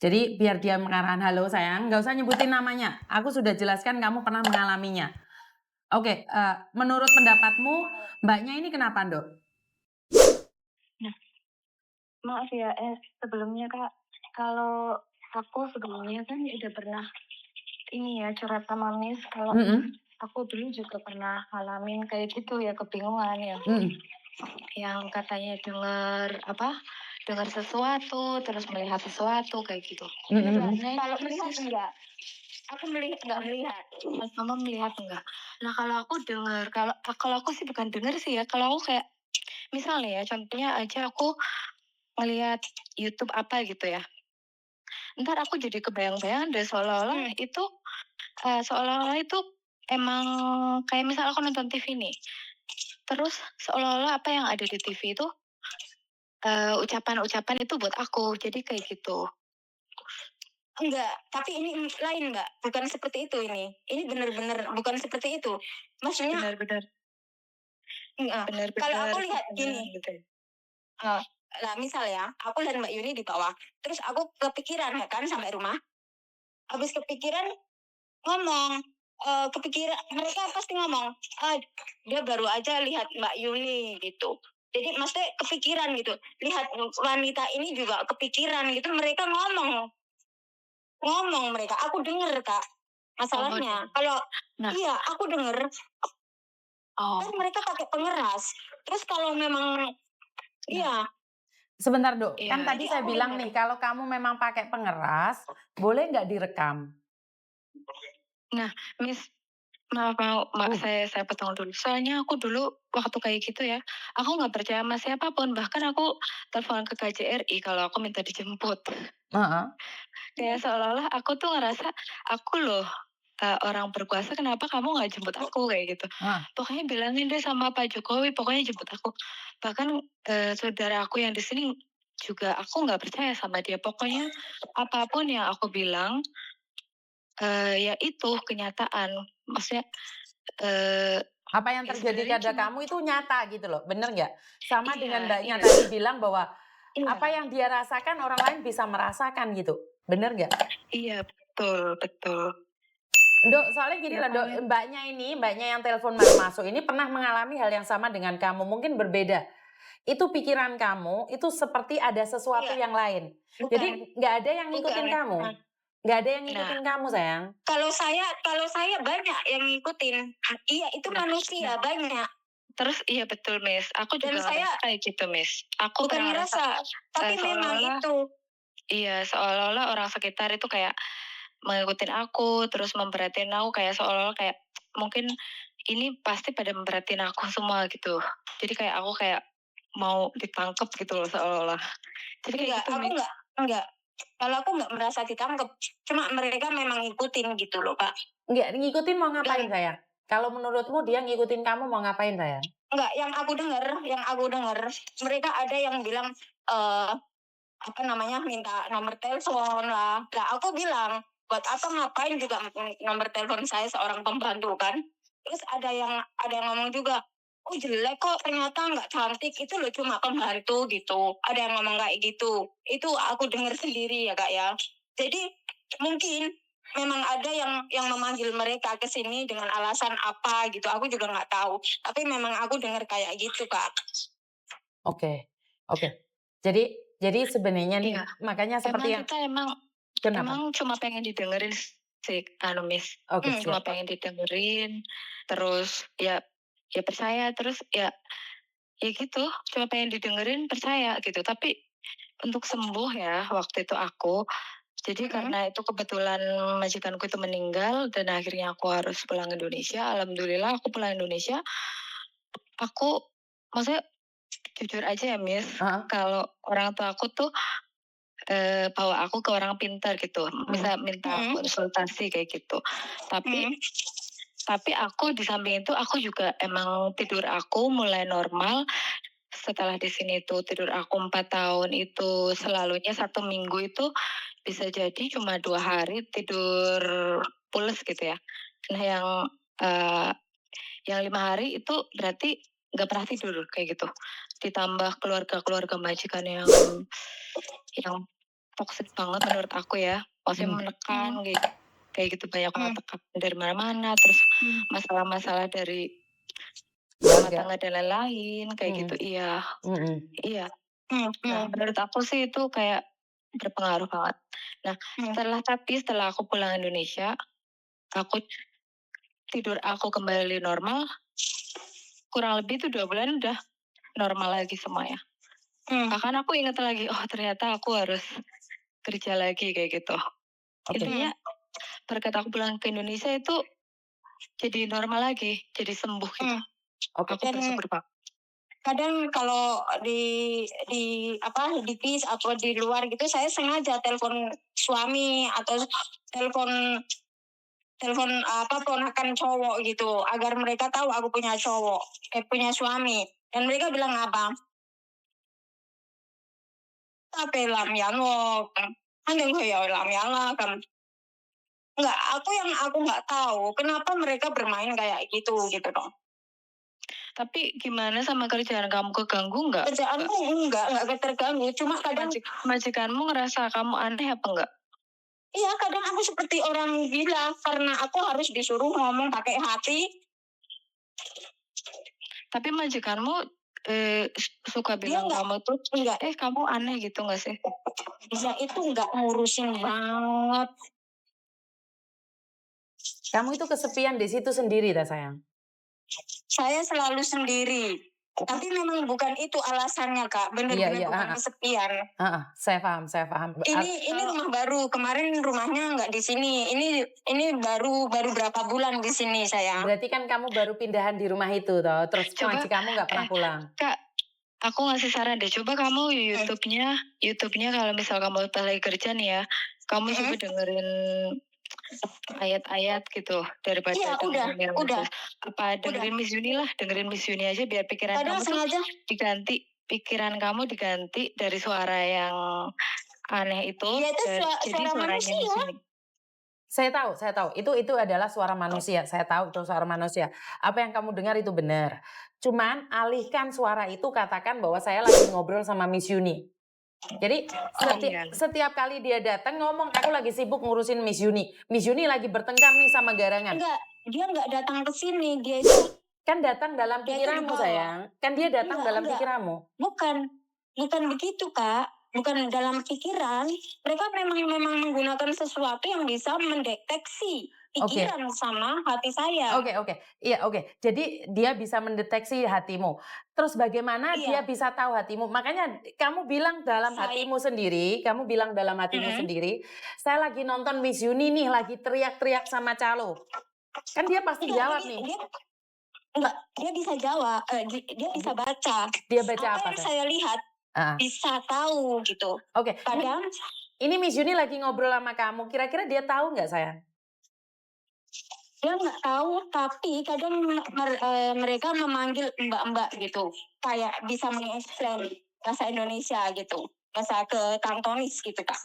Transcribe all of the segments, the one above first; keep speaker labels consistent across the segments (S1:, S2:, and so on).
S1: Jadi biar dia mengarahkan, "Halo sayang," nggak usah nyebutin namanya, aku sudah jelaskan kamu pernah mengalaminya. Oke, menurut pendapatmu Mbaknya ini kenapa, Nduk?
S2: Nah, maaf ya, sebelumnya Kak, kalau aku sebelumnya kan udah pernah ini ya curhat sama Miss kalau
S1: Mhm,
S2: aku dulu juga pernah ngalamin kayak gitu ya kebingungan ya,
S1: mhm,
S2: yang katanya dengar sesuatu terus melihat sesuatu kayak gitu.
S1: mhm
S2: Enggak,
S1: mhm.
S2: kalau melihat enggak, aku enggak melihat. Mas Mama melihat enggak? Nah kalau aku dengar, kalau aku sih bukan dengar sih ya, kalau aku kayak misalnya ya contohnya aja aku ngelihat YouTube apa gitu ya. Ntar aku jadi kebayang-bayang deh seolah-olah itu emang kayak misal aku nonton TV nih, terus seolah-olah apa yang ada di TV itu, ucapan-ucapan itu buat aku, jadi kayak gitu. Enggak, tapi ini lain, Mbak, bukan seperti itu ini. Ini bener-bener bukan seperti itu. Maksudnya
S1: Benar-benar
S2: kalau aku lihat
S1: benar
S2: gini,
S1: gitu ya?
S2: eee, lah misal ya, aku lihat Mbak Yuni di bawah, terus aku kepikiran ya kan sampai rumah, habis kepikiran ngomong, mereka pasti ngomong, "Ah, dia baru aja lihat Mbak Yuni," gitu. Jadi maksudnya kepikiran gitu, lihat wanita ini juga kepikiran gitu, mereka ngomong ngomong mereka, aku denger, Kak,
S1: Oh,
S2: masalahnya.
S1: denger.
S2: Kalau
S1: Nah,
S2: iya, aku denger, kan
S1: oh,
S2: mereka pakai pengeras, terus kalau memang
S1: nah,
S2: iya
S1: sebentar, Nduk, kan
S2: iya,
S1: tadi
S2: jadi
S1: saya
S2: aku
S1: bilang
S2: denger.
S1: nih kalau kamu memang pakai pengeras, boleh nggak direkam?
S2: Nah, Miss, maaf mau Mbak,
S1: Uh,
S2: saya potong dulu. Soalnya aku dulu waktu kayak gitu ya, aku nggak percaya sama siapapun, bahkan aku telepon ke KJRI kalau aku minta dijemput.
S1: heeh,
S2: Kayak seolah-olah aku tuh ngerasa, "Aku loh, orang berkuasa, kenapa kamu nggak jemput aku?" Kayak gitu.
S1: heeh,
S2: "Pokoknya bilangin deh sama Pak Jokowi, pokoknya jemput aku." Bahkan, saudara aku yang di sini juga aku nggak percaya sama dia. Pokoknya apapun yang aku bilang, ya itu kenyataan. Maksudnya, eee,
S1: apa yang
S2: ya
S1: terjadi
S2: sebenarnya
S1: pada
S2: cuma
S1: kamu itu nyata gitu loh, bener nggak? Sama dengan
S2: iya
S1: Mbaknya
S2: iya
S1: tadi bilang bahwa
S2: iya
S1: apa yang dia rasakan orang lain bisa merasakan gitu, bener nggak?
S2: iya, betul betul.
S1: Nduk, soalnya gini
S2: Ya
S1: loh, Nduk,
S2: paling
S1: Mbaknya yang telepon baru masuk ini pernah mengalami hal yang sama dengan kamu, mungkin berbeda. Itu pikiran kamu, itu seperti ada sesuatu
S2: enggak,
S1: yang lain.
S2: bukan
S1: Jadi nggak ada yang
S2: bukan.
S1: ngikutin kamu? Nggak ada yang
S2: Nah,
S1: ngikutin kamu sayang?
S2: kalau saya banyak yang ngikutin. Iya, itu
S1: Nah
S2: manusia banyak. Terus iya betul, Miss. Aku
S1: dan
S2: juga
S1: saya
S2: ngerasa kayak gitu, Miss. Aku
S1: bukan
S2: pernah ngerasa,
S1: ngerasa, tapi memang
S2: seolah-olah
S1: itu.
S2: iya, seolah-olah orang sekitar itu kayak ngikutin aku, terus memperhatiin aku kayak seolah-olah kayak mungkin ini pasti pada memperhatiin aku semua gitu. Jadi kayak aku kayak mau ditangkap gitu loh seolah-olah. Jadi kayak
S1: Enggak,
S2: gitu,
S1: aku
S2: Miss.
S1: enggak. Kalau aku nggak merasa ditangkep, cuma mereka memang ngikutin gitu loh, Kak. Nggak, ngikutin mau ngapain
S2: Dan
S1: sayang? Kalau menurutmu dia ngikutin kamu mau ngapain sayang?
S2: enggak, yang aku dengar, mereka ada yang bilang, eee, apa namanya, minta nomor telepon lah. Lah aku bilang, "Buat apa ngapain juga nomor telepon saya seorang pembantu kan?" Terus ada yang ngomong juga, "Oh jelek kok ternyata nggak cantik, itu loh cuma pembantu," gitu. Ada yang ngomong kayak gitu. Itu aku dengar sendiri ya, Kak, ya. Jadi mungkin memang ada yang memanggil mereka ke sini dengan alasan apa gitu, aku juga nggak tahu. Tapi memang aku dengar kayak gitu, Kak.
S1: Oke, oke. Jadi sebenarnya nih,
S2: Iya,
S1: makanya seperti
S2: emang
S1: yang
S2: kita emang
S1: kenapa?
S2: emang cuma pengen didengerin sih, anu, Miss.
S1: Oke,
S2: Cuma
S1: siap.
S2: pengen didengerin, terus ya percaya, terus ya gitu, cuma pengen didengerin, percaya gitu. Tapi untuk sembuh ya, waktu itu aku, jadi karena itu kebetulan majikanku itu meninggal dan akhirnya aku harus pulang Indonesia. Alhamdulillah aku pulang Indonesia, aku maksudnya jujur aja ya, Miss,
S1: Heeh,
S2: kalau orang tua aku tuh bawa aku ke orang pintar gitu,
S1: mhm,
S2: misal minta konsultasi kayak gitu. Tapi tapi aku di samping itu aku juga emang tidur aku mulai normal, setelah di sini tuh tidur aku 4 tahun itu selalunya 1 minggu itu bisa jadi cuma 2 hari tidur pules gitu ya. Nah eee, yang 5 hari itu berarti nggak pernah tidur kayak gitu. Ditambah keluarga-keluarga majikan yang
S3: toksik banget menurut aku ya. Maksudnya menekan kayak kayak gitu, banyak banget tekanan dari mana-mana, terus masalah-masalah dari rumah
S1: Keluarga.
S3: tangga dan lain-lain kayak gitu. Iya,
S1: Mhm.
S3: iya. Nah, menurut aku sih itu kayak berpengaruh banget. Nah, setelah aku pulang Indonesia, aku tidur aku kembali normal, kurang lebih itu 2 bulan udah normal lagi semuanya. Bahkan aku ingat lagi, oh ternyata aku harus kerja lagi kayak gitu.
S1: Oke.
S3: Intinya berkat aku pulang ke Indonesia itu jadi normal lagi, jadi sembuh gitu.
S1: Oke.
S3: Aku bersyukur banget.
S2: Kadang kalau di bis atau di luar gitu saya sengaja telepon suami atau telepon ponakan cowok gitu agar mereka tahu aku punya punya suami, dan mereka bilang apa? Tapi lam yang lo kan, lam yang lah kan. Enggak, aku nggak tahu kenapa mereka bermain kayak gitu dong.
S3: Tapi gimana sama kerjaan kamu, keganggu nggak?
S2: Kerjaanku nggak terganggu, cuma kadang
S3: Majikanmu ngerasa kamu aneh apa enggak?
S2: iya, kadang aku seperti orang gila karena aku harus disuruh ngomong pakai hati.
S3: Tapi majikanmu suka bilang kamu tuh kamu aneh gitu nggak sih?
S2: Dia itu nggak ngurusin banget.
S1: Kamu itu kesepian di situ sendiri dah sayang?
S2: Saya selalu sendiri. Tapi memang bukan itu alasannya, Kak. Benar-benar bukan kesepian.
S1: Saya paham.
S2: Ini rumah baru. Kemarin rumahnya nggak di sini. Ini baru berapa bulan di sini saya.
S1: Berarti kan kamu baru pindahan di rumah itu toh, terus majikanmu nggak pernah pulang.
S3: Kak, aku ngasih saran deh. Coba kamu YouTube-nya kalau misal kamu lagi kerja nih ya, kamu coba dengerin ayat-ayat gitu daripada dengerin dengerin Miss Yuni lah, dengerin Miss Yuni aja biar pikiran kamu diganti dari suara yang aneh itu jadi suaranya Miss Yuni.
S1: Saya tahu. Itu adalah suara manusia. Saya tahu itu suara manusia. Apa yang kamu dengar itu benar. Cuman alihkan suara itu, katakan bahwa saya lagi ngobrol sama Miss Yuni. Jadi setiap kali dia datang ngomong, aku lagi sibuk ngurusin Miss Yuni. Miss Yuni lagi bertengkar nih sama Garangan.
S2: Enggak, dia nggak datang ke sini. Dia itu
S1: kan datang dalam pikiranmu sayang. Kan dia datang dalam pikiranmu.
S2: Bukan begitu, Kak. Bukan dalam pikiran. Mereka memang menggunakan sesuatu yang bisa mendeteksi pikiran sama hati saya.
S1: Oke. Iya, oke. Jadi dia bisa mendeteksi hatimu. Terus bagaimana dia bisa tahu hatimu? Makanya kamu bilang dalam hatimu sendiri, saya lagi nonton Miss Yuni nih, lagi teriak-teriak sama calo. Kan dia pasti jawab nih.
S2: Dia bisa jawab, dia bisa baca.
S1: Dia baca apa?
S2: Yang saya lihat bisa tahu gitu.
S1: Oke.
S2: Kadang
S1: ini Miss Yuni lagi ngobrol sama kamu. Kira-kira dia tahu nggak sayang?
S2: Dia nggak tahu, tapi kadang mereka memanggil mbak-mbak gitu, kayak bisa mengeksplain bahasa Indonesia gitu, bahasa ke Kantonis gitu, Kak.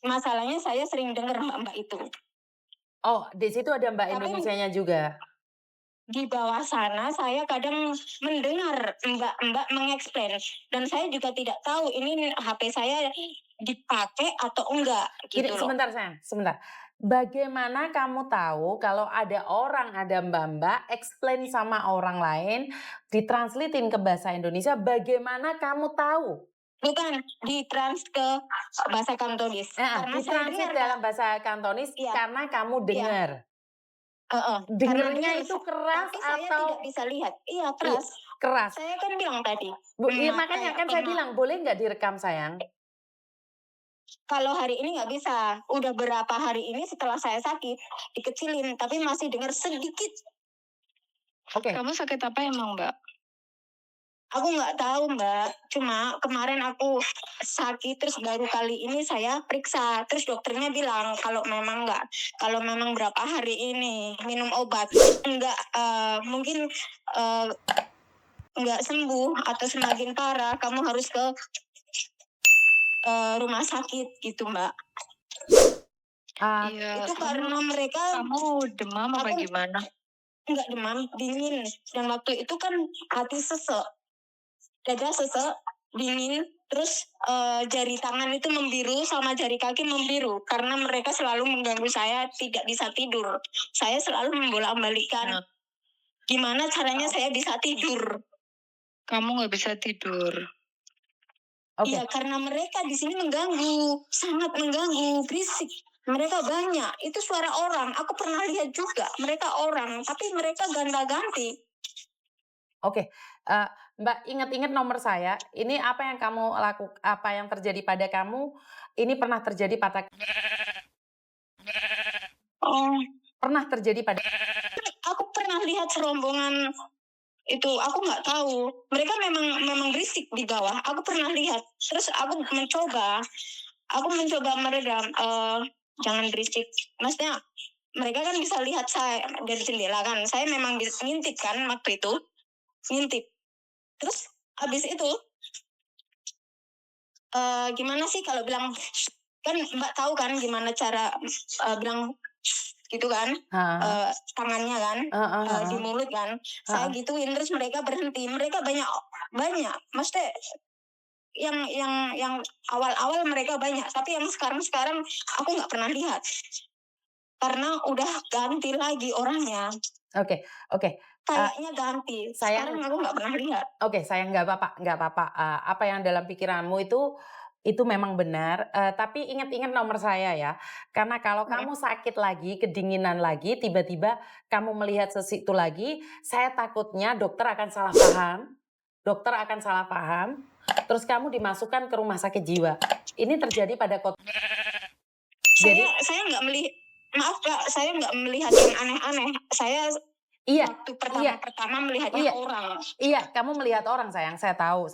S2: Masalahnya saya sering dengar mbak-mbak itu.
S1: Oh, di situ ada mbak Indonesianya juga.
S2: Di bawah sana saya kadang mendengar mbak-mbak mengeksplain, dan saya juga tidak tahu ini HP saya dipakai atau enggak gitu.
S1: Jadi, sebentar sayang, sebentar. Bagaimana kamu tahu kalau ada mbak-mbak explain sama orang lain, ditranslatein ke bahasa Indonesia, bagaimana kamu tahu?
S2: Bukan, ditrans ke bahasa Kantonis.
S1: Ditranslate dalam bahasa Kantonis karena kamu dengar. Dengernya itu keras
S2: tapi saya tidak bisa lihat. Iya, keras.
S1: Keras.
S2: Saya kan bilang tadi.
S1: Makanya kan saya bilang, boleh nggak direkam sayang?
S2: Kalau hari ini nggak bisa. Udah berapa hari ini setelah saya sakit, dikecilin, tapi masih dengar sedikit.
S3: Kamu sakit apa emang, Mbak?
S2: Aku nggak tahu, Mbak. Cuma kemarin aku sakit, terus baru kali ini saya periksa. Terus dokternya bilang kalau memang berapa hari ini minum obat, mungkin nggak sembuh atau semakin parah, kamu harus ke rumah sakit gitu, Mbak. Itu karena mereka.
S3: Kamu demam apa gimana?
S2: Enggak demam, dingin. Dan waktu itu kan hati sesek, dada sesek, dingin, Terus jari tangan itu membiru sama jari kaki membiru karena mereka selalu mengganggu saya tidak bisa tidur. Saya selalu membolak-balikkan
S3: Nah,
S2: gimana caranya saya bisa tidur.
S3: kamu nggak bisa tidur.
S1: Oke.
S2: Iya, karena mereka di sini mengganggu, sangat mengganggu, berisik. Mereka banyak, itu suara orang. Aku pernah lihat juga, mereka orang, tapi mereka ganda-ganti.
S1: Oke, Mbak ingat-ingat nomor saya. Ini apa yang kamu apa yang terjadi pada kamu, ini pernah terjadi pada
S2: Oh,
S1: pada
S2: aku pernah lihat serombongan itu, aku nggak tahu. Mereka memang berisik di bawah. Aku pernah lihat. Terus aku mencoba meredam. Jangan berisik. Maksudnya mereka kan bisa lihat saya dari jendela kan. Saya memang bisa ngintip kan waktu itu. Ngintip. Terus habis itu gimana sih kalau bilang, kan Mbak tahu kan gimana cara bilang gitu kan, tangannya kan di mulut kan, saya gituin terus mereka berhenti, mereka banyak, maksudnya yang awal-awal mereka banyak, tapi yang sekarang aku nggak pernah lihat karena udah ganti lagi orangnya.
S1: Oke.
S2: Kayaknya ganti. Sekarang aku nggak pernah lihat.
S1: Oke, sayang nggak apa-apa. Apa yang dalam pikiranmu itu memang benar. Tapi ingat-ingat nomor saya ya. Karena kalau kamu sakit lagi, kedinginan lagi, tiba-tiba kamu melihat sesuatu lagi, saya takutnya dokter akan salah paham. Terus kamu dimasukkan ke rumah sakit jiwa. Ini terjadi pada
S2: Saya nggak melihat, maaf Kak, saya nggak melihat yang aneh-aneh. Saya waktu pertama melihatnya orang.
S1: Iya, kamu melihat orang sayang, saya tahu.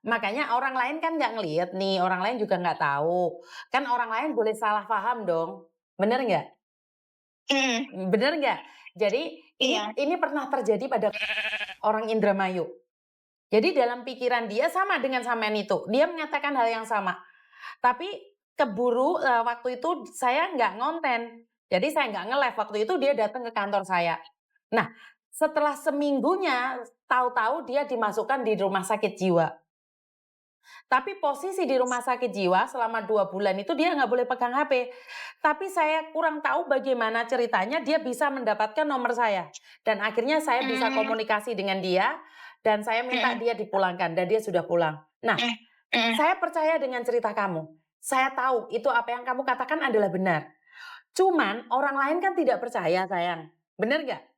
S1: Makanya orang lain kan nggak ngelihat nih, orang lain juga nggak tahu. Kan orang lain boleh salah paham dong, bener nggak? Bener nggak? Jadi ini pernah terjadi pada orang Indramayu. Jadi dalam pikiran dia sama dengan sampean itu, dia menyatakan hal yang sama. Tapi keburu waktu itu saya nggak ngonten, jadi saya nggak nge-live waktu itu dia datang ke kantor saya. Nah, setelah seminggunya tahu-tahu dia dimasukkan di rumah sakit jiwa. Tapi posisi di rumah sakit jiwa selama 2 bulan itu dia nggak boleh pegang HP. Tapi saya kurang tahu bagaimana ceritanya dia bisa mendapatkan nomor saya. Dan akhirnya saya bisa komunikasi dengan dia dan saya minta dia dipulangkan dan dia sudah pulang. Nah, saya percaya dengan cerita kamu. Saya tahu itu apa yang kamu katakan adalah benar. Cuman orang lain kan tidak percaya sayang. Benar nggak?